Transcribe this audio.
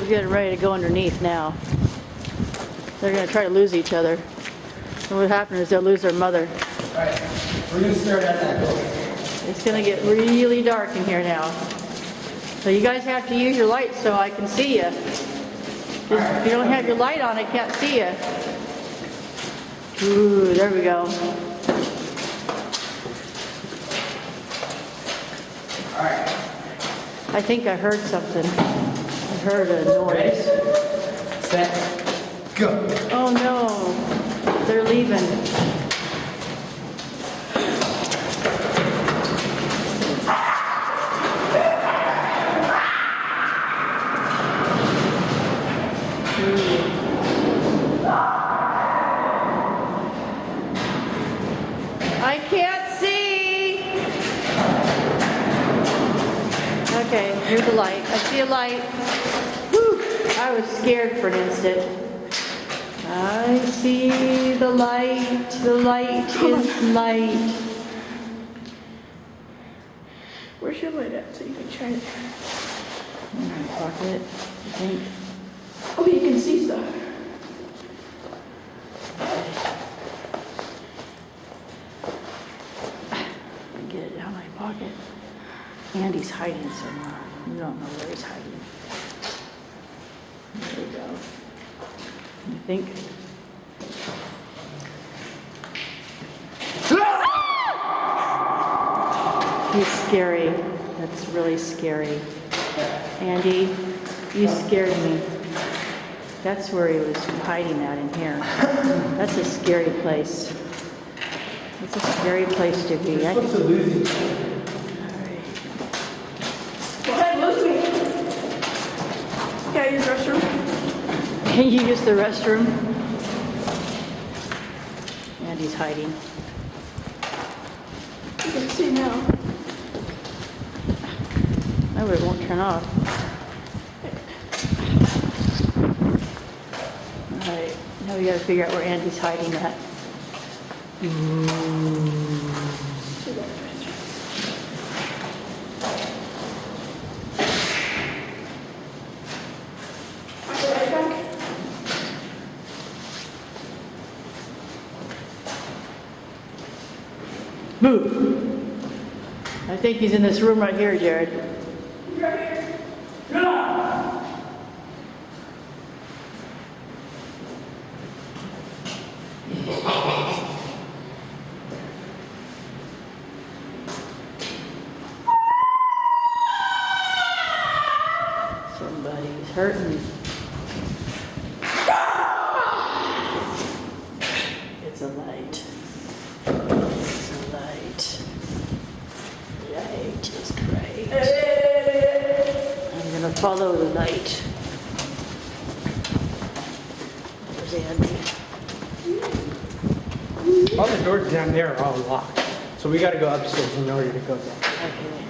getting ready to go underneath now. They're going to try to lose each other. And what happens is they'll lose their mother. Alright, we're going to start at that goal. It's going to get really dark in here now. So you guys have to use your light so I can see you. If you don't have your light on, I can't see you. Ooh, there we go. Alright. I think I heard something. I heard a noise. Set. Go. Oh no, they're leaving. I can't see. Okay, here's the light. I see a light. Whew, I was scared for an instant. I see the light. The light is light. Where's your light at so you can shine it? In my pocket, I think. Oh, you can see stuff. Get it out of my pocket. Andy's hiding somewhere. You don't know where he's hiding. There we go. I think. He's scary. That's really scary. Andy, you scared me. That's where he was hiding at in here. That's a scary place. It's a scary place to be. You're supposed to lose each other. Alright. Go ahead, lose me. Can I use the restroom? Can you use the restroom? Andy's hiding. You can see now. Oh, it won't turn off. Alright, now we gotta figure out where Andy's hiding at. I'll be right back. Move! I think he's in this room right here, Jared. Right here. Somebody's hurting. It's a light. It's a light. Light is bright. I'm gonna follow the light. There's Andy. All the doors down there are all locked. So we gotta go upstairs in order to go down. Okay.